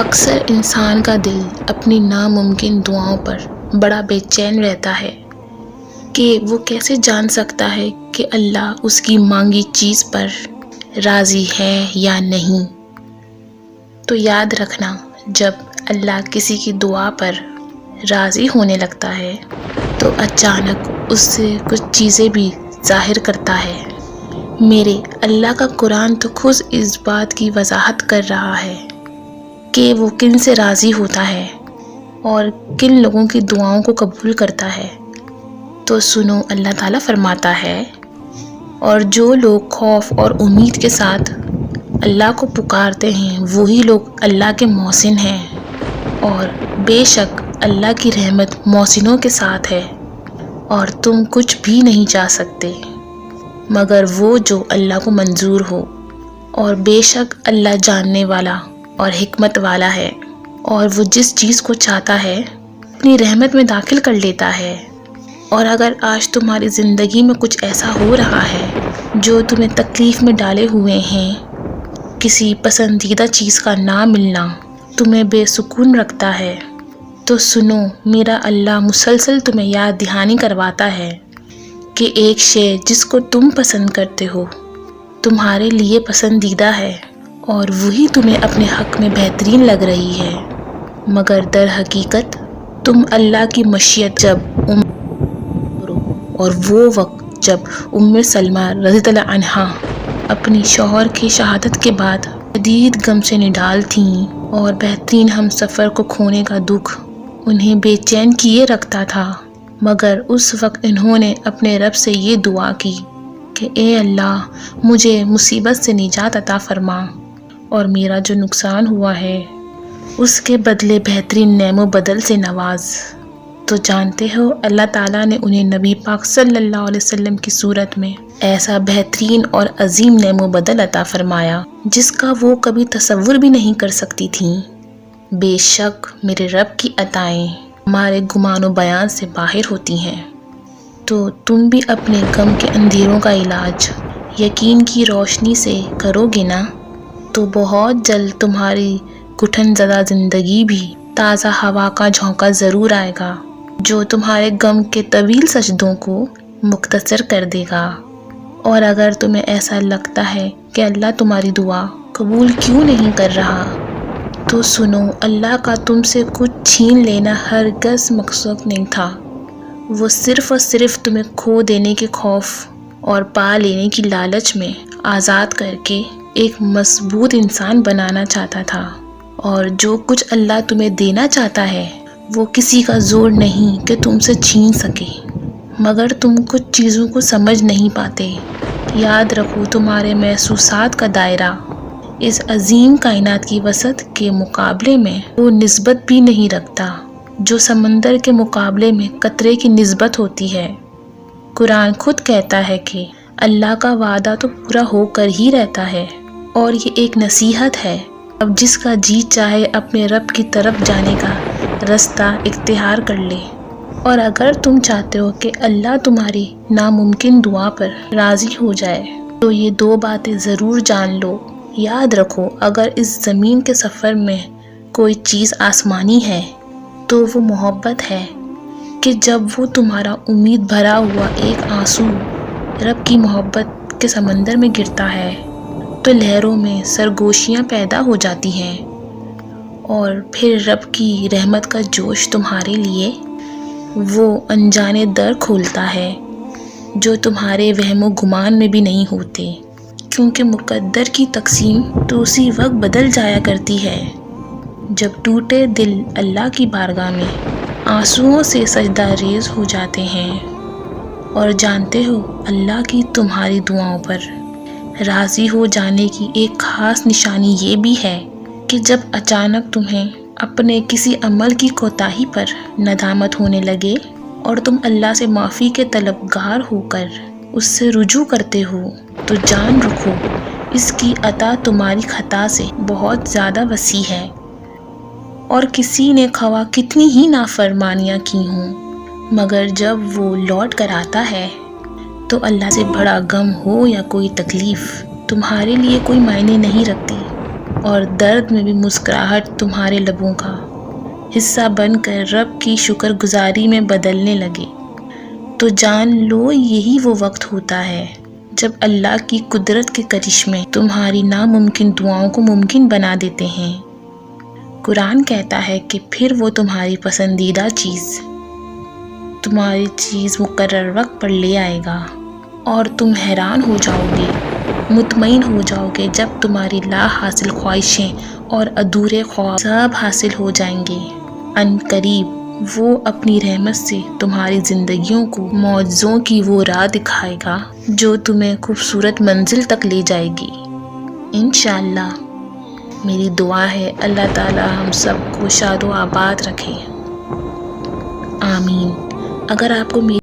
اکثر انسان کا دل اپنی ناممکن دعاؤں پر بڑا بے چین رہتا ہے کہ وہ کیسے جان سکتا ہے کہ اللہ اس کی مانگی چیز پر راضی ہے یا نہیں۔ تو یاد رکھنا، جب اللہ کسی کی دعا پر راضی ہونے لگتا ہے تو اچانک اس سے کچھ چیزیں بھی ظاہر کرتا ہے۔ میرے اللہ کا قرآن تو خود اس بات کی وضاحت کر رہا ہے کہ وہ کن سے راضی ہوتا ہے اور کن لوگوں کی دعاؤں کو قبول کرتا ہے۔ تو سنو، اللہ تعالیٰ فرماتا ہے، اور جو لوگ خوف اور امید کے ساتھ اللہ کو پکارتے ہیں وہی لوگ اللہ کے محسن ہیں، اور بے شک اللہ کی رحمت محسنوں کے ساتھ ہے، اور تم کچھ بھی نہیں چاہ سکتے مگر وہ جو اللہ کو منظور ہو، اور بے شک اللہ جاننے والا اور حکمت والا ہے، اور وہ جس چیز کو چاہتا ہے اپنی رحمت میں داخل کر لیتا ہے۔ اور اگر آج تمہاری زندگی میں کچھ ایسا ہو رہا ہے جو تمہیں تکلیف میں ڈالے ہوئے ہیں، کسی پسندیدہ چیز کا نہ ملنا تمہیں بے سکون رکھتا ہے، تو سنو، میرا اللہ مسلسل تمہیں یاد دہانی کرواتا ہے کہ ایک شے جس کو تم پسند کرتے ہو تمہارے لیے پسندیدہ ہے، اور وہی تمہیں اپنے حق میں بہترین لگ رہی ہے، مگر در حقیقت تم اللہ کی مشیت جب اور وہ وقت جب سلمہ رضی اللہ عنہا اپنی شوہر کی شہادت کے بعد شدید غم سے نڈال تھیں، اور بہترین ہم سفر کو کھونے کا دکھ انہیں بے چین کیے رکھتا تھا، مگر اس وقت انہوں نے اپنے رب سے یہ دعا کی کہ اے اللہ، مجھے مصیبت سے نجات عطا فرما، اور میرا جو نقصان ہوا ہے اس کے بدلے بہترین نعم و بدل سے نواز۔ تو جانتے ہو، اللہ تعالیٰ نے انہیں نبی پاک صلی اللہ علیہ وسلم کی صورت میں ایسا بہترین اور عظیم نعم و بدل عطا فرمایا جس کا وہ کبھی تصور بھی نہیں کر سکتی تھیں۔ بے شک میرے رب کی عطائیں ہمارے گمان و بیان سے باہر ہوتی ہیں۔ تو تم بھی اپنے غم کے اندھیروں کا علاج یقین کی روشنی سے کرو گے نا، تو بہت جلد تمہاری گھٹن زدہ زندگی بھی تازہ ہوا کا جھونکا ضرور آئے گا جو تمہارے غم کے طویل سجدوں کو مختصر کر دے گا۔ اور اگر تمہیں ایسا لگتا ہے کہ اللہ تمہاری دعا قبول کیوں نہیں کر رہا، تو سنو، اللہ کا تم سے کچھ چھین لینا ہرگز مقصود نہیں تھا۔ وہ صرف اور صرف تمہیں کھو دینے کے خوف اور پا لینے کی لالچ میں آزاد کر کے ایک مضبوط انسان بنانا چاہتا تھا۔ اور جو کچھ اللہ تمہیں دینا چاہتا ہے وہ کسی کا زور نہیں کہ تم سے چھین سکے، مگر تم کچھ چیزوں کو سمجھ نہیں پاتے۔ یاد رکھو، تمہارے محسوسات کا دائرہ اس عظیم کائنات کی وسعت کے مقابلے میں وہ نسبت بھی نہیں رکھتا جو سمندر کے مقابلے میں قطرے کی نسبت ہوتی ہے۔ قرآن خود کہتا ہے کہ اللہ کا وعدہ تو پورا ہو کر ہی رہتا ہے، اور یہ ایک نصیحت ہے، اب جس کا جی چاہے اپنے رب کی طرف جانے کا رستہ اختیار کر لے۔ اور اگر تم چاہتے ہو کہ اللہ تمہاری ناممکن دعا پر راضی ہو جائے تو یہ دو باتیں ضرور جان لو۔ یاد رکھو، اگر اس زمین کے سفر میں کوئی چیز آسمانی ہے تو وہ محبت ہے کہ جب وہ تمہارا امید بھرا ہوا ایک آنسو رب کی محبت کے سمندر میں گرتا ہے تو لہروں میں سرگوشیاں پیدا ہو جاتی ہیں، اور پھر رب کی رحمت کا جوش تمہارے لیے وہ انجانے در کھولتا ہے جو تمہارے وہم و گمان میں بھی نہیں ہوتے، کیونکہ مقدر کی تقسیم تو اسی وقت بدل جایا کرتی ہے جب ٹوٹے دل اللہ کی بارگاہ میں آنسوؤں سے سجدہ ریز ہو جاتے ہیں۔ اور جانتے ہو، اللہ کی تمہاری دعاؤں پر راضی ہو جانے کی ایک خاص نشانی یہ بھی ہے کہ جب اچانک تمہیں اپنے کسی عمل کی کوتاہی پر ندامت ہونے لگے اور تم اللہ سے معافی کے طلبگار ہو کر اس سے رجوع کرتے ہو، تو جان رکھو اس کی عطا تمہاری خطا سے بہت زیادہ وسیع ہے، اور کسی نے خواہ کتنی ہی نافرمانیاں کی ہوں، مگر جب وہ لوٹ کر آتا ہے تو اللہ سے بڑا غم ہو یا کوئی تکلیف تمہارے لیے کوئی معنی نہیں رکھتی۔ اور درد میں بھی مسکراہٹ تمہارے لبوں کا حصہ بن کر رب کی شکر گزاری میں بدلنے لگے، تو جان لو یہی وہ وقت ہوتا ہے جب اللہ کی قدرت کے کرشمے تمہاری ناممکن دعاؤں کو ممکن بنا دیتے ہیں۔ قرآن کہتا ہے کہ پھر وہ تمہاری پسندیدہ تمہاری چیز مقرر وقت پر لے آئے گا، اور تم حیران ہو جاؤ گے، مطمئن ہو جاؤ گے جب تمہاری لا حاصل خواہشیں اور ادھورے خواب سب حاصل ہو جائیں گے۔ ان قریب وہ اپنی رحمت سے تمہاری زندگیوں کو معجزوں کی وہ راہ دکھائے گا جو تمہیں خوبصورت منزل تک لے جائے گی، انشاءاللہ۔ میری دعا ہے اللہ تعالی ہم سب کو شاد و آباد رکھے، آمین۔ اگر آپ کو میری